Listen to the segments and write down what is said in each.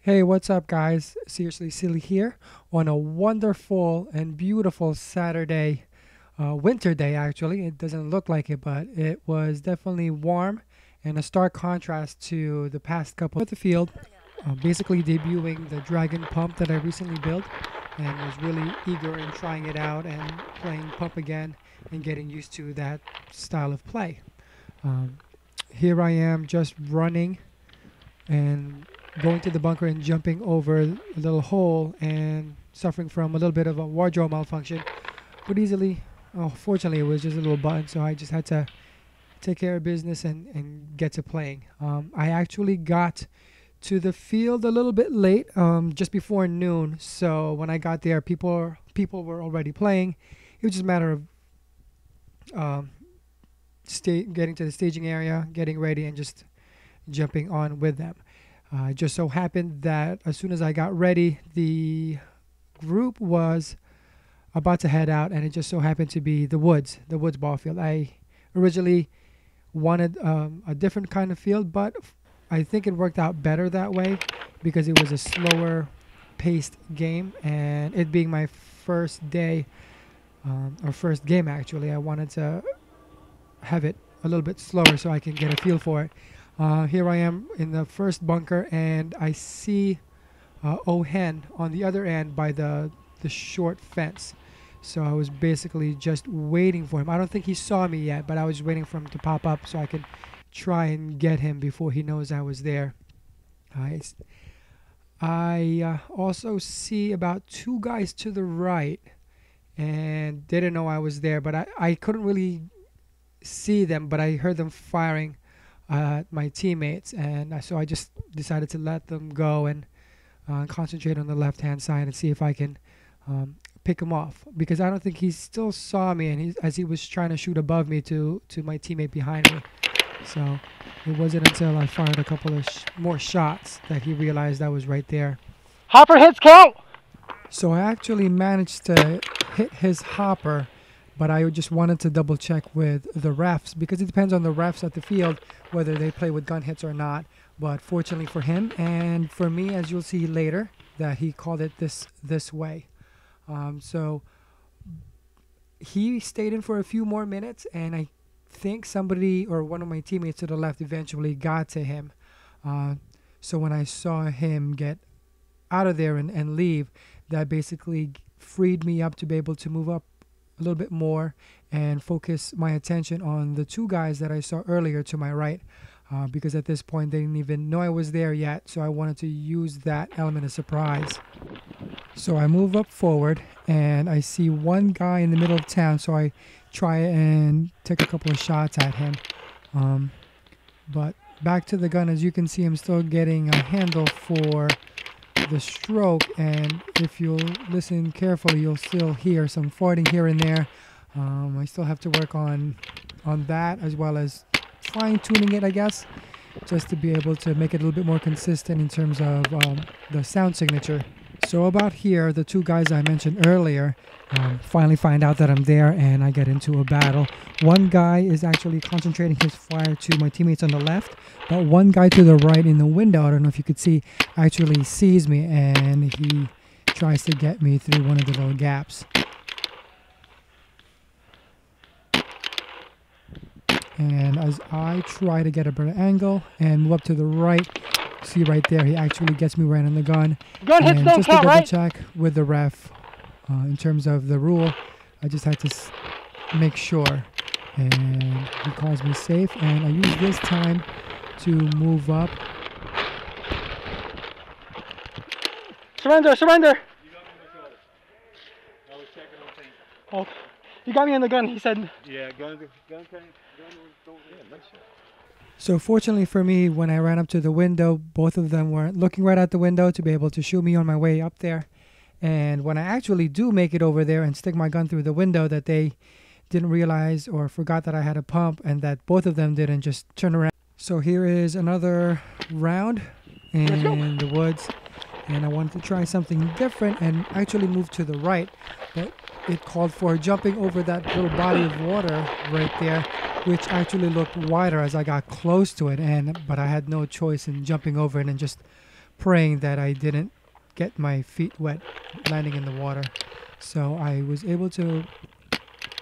Hey, what's up, guys? Seriously Silly here on a wonderful and beautiful Saturday, winter day, actually. It doesn't look like it, but it was definitely warm and a stark contrast to the past couple at the field. Basically, debuting the Dragon pump that I recently built and was really eager in trying it out and playing pump again and getting used to that style of play. Um, Here I am just running and going to the bunker and jumping over a little hole and suffering from a little bit of a wardrobe malfunction. But easily, oh, fortunately, it was just a little button, so I just had to take care of business and get to playing. I actually got to the field a little bit late, just before noon. So when I got there, people were already playing. It was just a matter of um, getting to the staging area, getting ready, and just jumping on with them. It just so happened that as soon as I got ready, the group was about to head out, and it just so happened to be the woods ball field. I originally wanted a different kind of field, but I think it worked out better that way because it was a slower paced game, and it being my first day, or first game actually, I wanted to have it a little bit slower so I can get a feel for it. Here I am in the first bunker, and I see Ohenn on the other end by the short fence. So I was basically just waiting for him. I don't think he saw me yet, but I was waiting for him to pop up so I could try and get him before he knows I was there. I also see about two guys to the right, and didn't know I was there, but I couldn't really see them, but I heard them firing at my teammates, and so I just decided to let them go and concentrate on the left-hand side and see if I can pick him off, because I don't think he still saw me, and as he was trying to shoot above me to my teammate behind me. So it wasn't until I fired a couple of more shots that he realized I was right there. Hopper hits count! So I actually managed to hit his hopper, but I just wanted to double check with the refs because it depends on the refs at the field whether they play with gun hits or not. But fortunately for him and for me, as you'll see later, that he called it this way. So he stayed in for a few more minutes, and I think somebody or one of my teammates to the left eventually got to him. So when I saw him get out of there and leave, that basically freed me up to be able to move up a little bit more and focus my attention on the two guys that I saw earlier to my right, because at this point they didn't even know I was there yet, so I wanted to use that element of surprise. So I move up forward and I see one guy in the middle of town, so I try and take a couple of shots at him, but back to the gun. As you can see, I'm still getting a handle for the stroke, and if you'll listen carefully, you'll still hear some farting here and there. I still have to work on that, as well as fine-tuning it, I guess, just to be able to make it a little bit more consistent in terms of the sound signature. So about here, the two guys I mentioned earlier finally find out that I'm there, and I get into a battle. One guy is actually concentrating his fire to my teammates on the left, but one guy to the right in the window, I don't know if you could see, actually sees me, and he tries to get me through one of the little gaps. And as I try to get a better angle and move up to the right, see right there, he actually gets me right on the gun. Gun hits And don't just to count, double right? check with the ref, in terms of the rule, I just had to make sure. And he calls me safe, and I use this time to move up. Surrender, surrender! You got me on the shoulder. I was checking on things. Oh, he got me on the gun, he said. Yeah, gun don't nice shot. So fortunately for me, when I ran up to the window, both of them were looking right at the window to be able to shoot me on my way up there. And when I actually do make it over there and stick my gun through the window, that they didn't realize or forgot that I had a pump, and that both of them didn't just turn around. So here is another round in the woods, and I wanted to try something different and actually move to the right, but it called for jumping over that little body of water right there, which actually looked wider as I got close to it, but I had no choice in jumping over it and just praying that I didn't get my feet wet landing in the water. So I was able to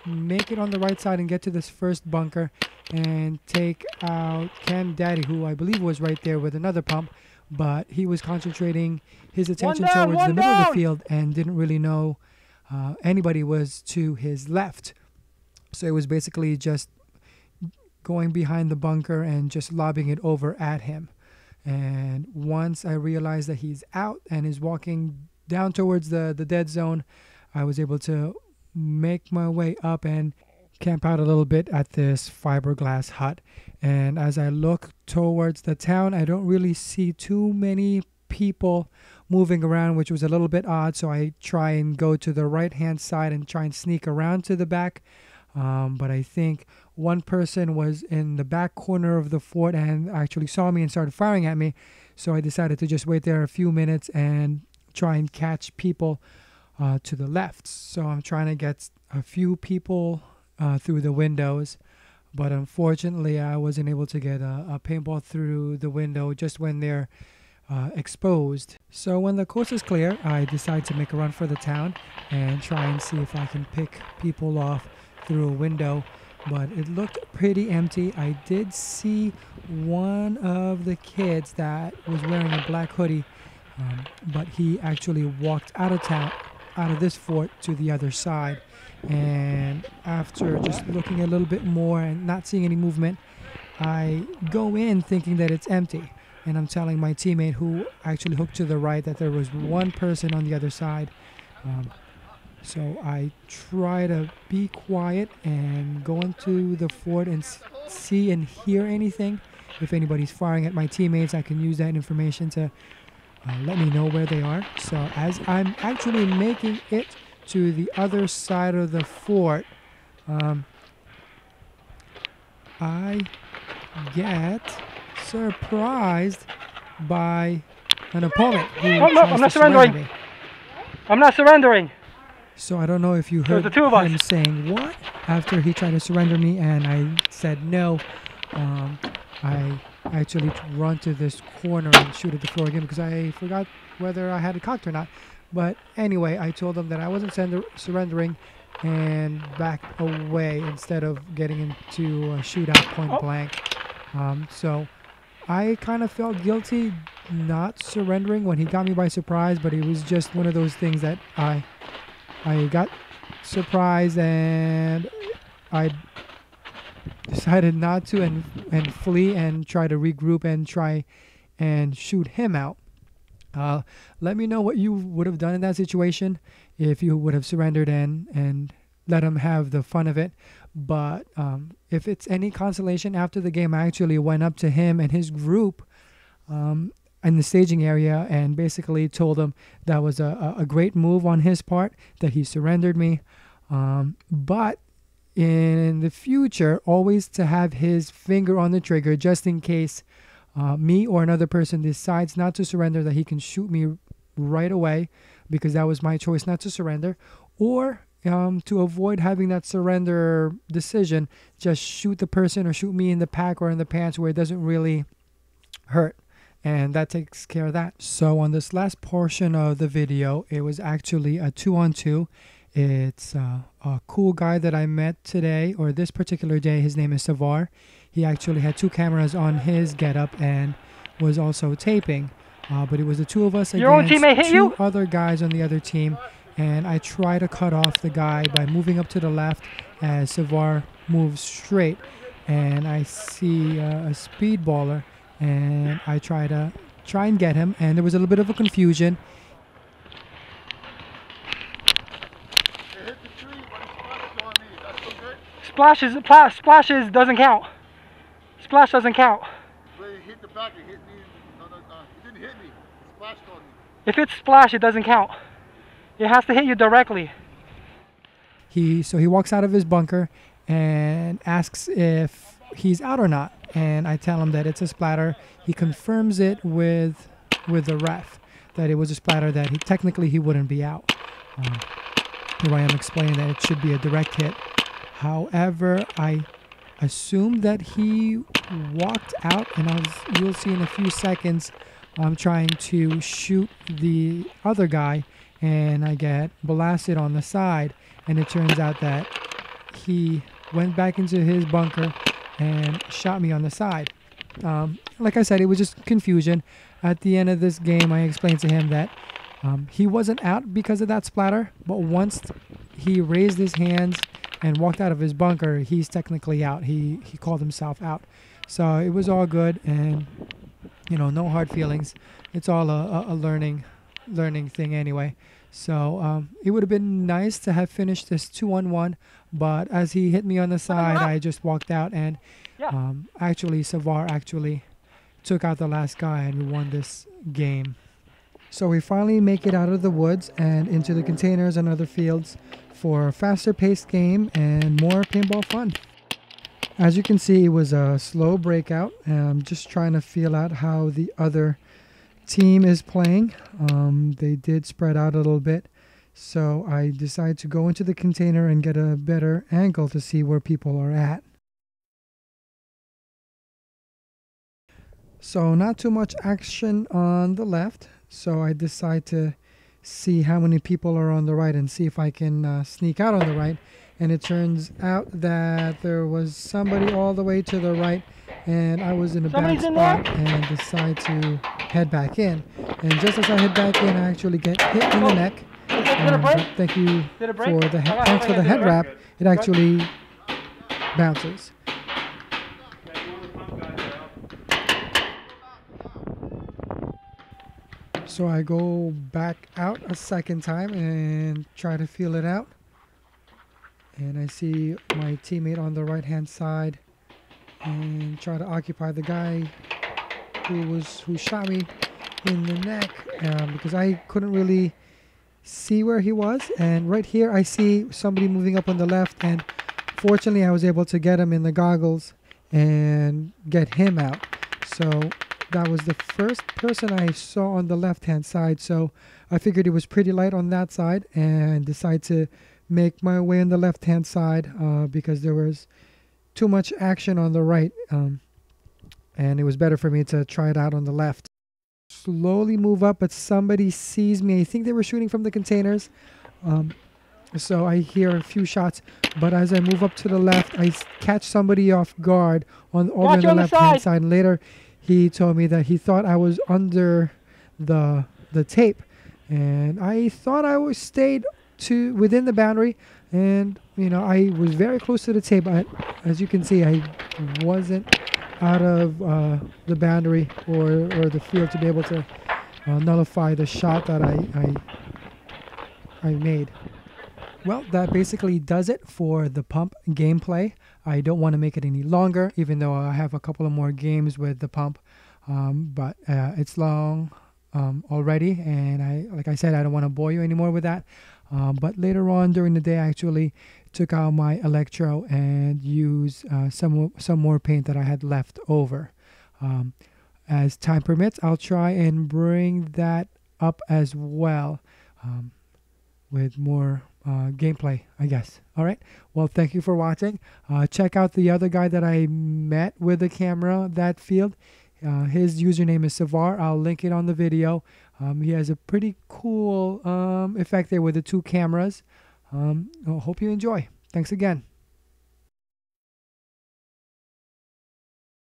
make it on the right side and get to this first bunker and take out chemdaddy, who I believe was right there with another pump, but he was concentrating his attention towards the middle of the field and didn't really know anybody was to his left. So it was basically just going behind the bunker and just lobbing it over at him. And once I realized that he's out and is walking down towards the dead zone, I was able to make my way up and camp out a little bit at this fiberglass hut. And as I look towards the town, I don't really see too many people moving around, which was a little bit odd. So I try and go to the right hand side and try and sneak around to the back. But I think one person was in the back corner of the fort and actually saw me and started firing at me. So I decided to just wait there a few minutes and try and catch people to the left. So I'm trying to get a few people through the windows, but unfortunately I wasn't able to get a paintball through the window just when they're exposed. So when the coast is clear, I decide to make a run for the town and try and see if I can pick people off through a window, but it looked pretty empty. I did see one of the kids that was wearing a black hoodie, but he actually walked out of town, out of this fort to the other side. And after just looking a little bit more and not seeing any movement, I go in thinking that it's empty, and I'm telling my teammate who actually hooked to the right that there was one person on the other side. So I try to be quiet and go into the fort and see and hear anything. If anybody's firing at my teammates, I can use that information to let me know where they are. So as I'm actually making it to the other side of the fort, I get surprised by an opponent who I'm not surrendering. I'm not surrendering. So I don't know if you heard the two of us him saying what after he tried to surrender me, and I said no. I actually run to this corner and shoot at the floor again because I forgot whether I had it cocked or not. But anyway, I told them that I wasn't surrendering and backed away instead of getting into a shootout point blank. So I kind of felt guilty not surrendering when he got me by surprise, but it was just one of those things that I got surprised and I decided not to and flee and try to regroup and try and shoot him out. Let me know what you would have done in that situation if you would have surrendered and let him have the fun of it. But if it's any consolation, after the game I actually went up to him and his group in the staging area and basically told him that was a great move on his part, that he surrendered me. But in the future, always to have his finger on the trigger just in case me or another person decides not to surrender, that he can shoot me right away, because that was my choice not to surrender. Or to avoid having that surrender decision, just shoot the person or shoot me in the pack or in the pants where it doesn't really hurt. And that takes care of that. So on this last portion of the video, it was actually a 2-on-2. It's a cool guy that I met today, or this particular day. His name is Sevar. He actually had 2 cameras on his getup and was also taping. But it was the 2 of us Your own against teammate hit 2 you? other guys on the other team. And I try to cut off the guy by moving up to the left as Sevar moves straight. And I see a speedballer, and I try and get him. And there was a little bit of a confusion. Splashes doesn't count. Splash doesn't count. Well, it hit the back, it hit me. No, it didn't hit me. It splashed on me. If it's splash, it doesn't count. It has to hit you directly. So he walks out of his bunker and asks if he's out or not. And I tell him that it's a splatter. He confirms it with the ref that it was a splatter, that he wouldn't be out. Here I am explaining that it should be a direct hit. However, I assumed that he walked out, and you'll see in a few seconds I'm trying to shoot the other guy, and I get blasted on the side, and it turns out that he went back into his bunker and shot me on the side. Like I said, it was just confusion. At the end of this game, I explained to him that he wasn't out because of that splatter, but once he raised his hands and walked out of his bunker, he's technically out. He called himself out. So it was all good, and no hard feelings. It's all a learning thing anyway. So it would have been nice to have finished this 2-on-1, but as he hit me on the side, I just walked out, and actually Sevar actually took out the last guy, and we won this game. So we finally make it out of the woods and into the containers and other fields for a faster paced game and more paintball fun. As you can see, it was a slow breakout. I'm just trying to feel out how the other team is playing. They did spread out a little bit, so I decided to go into the container and get a better angle to see where people are at. So not too much action on the left, so I decide to see how many people are on the right and see if I can sneak out on the right. And it turns out that there was somebody all the way to the right, and I was in a bad spot and decide to head back in. And just as I head back in, I actually get hit in the neck. Thank you for the thanks for the head wrap. It actually bounces. So I go back out a second time and try to feel it out. And I see my teammate on the right-hand side and try to occupy the guy who shot me in the neck because I couldn't really see where he was. And right here I see somebody moving up on the left, and fortunately I was able to get him in the goggles and get him out. So that was the first person I saw on the left-hand side. So I figured it was pretty light on that side and decided to make my way on the left-hand side because there was too much action on the right, and it was better for me to try it out on the left. Slowly move up, but somebody sees me. I think they were shooting from the containers, so I hear a few shots, but as I move up to the left, I catch somebody off guard over on the left-hand side, and later he told me that he thought I was under the tape, and I thought I was stayed within the boundary, and I was very close to the tape, but as you can see, I wasn't out of the boundary or the field to be able to nullify the shot that I made. Well, that basically does it for the pump gameplay. I don't want to make it any longer, even though I have a couple of more games with the pump, but it's long already, and like I said, I don't want to bore you anymore with that. But later on during the day, I actually took out my electro and used some more paint that I had left over. As time permits, I'll try and bring that up as well with more gameplay, I guess. All right. Well, thank you for watching. Check out the other guy that I met with the camera that field. His username is Sevar. I'll link it on the video. He has a pretty cool effect there with the two cameras. I hope you enjoy. Thanks again.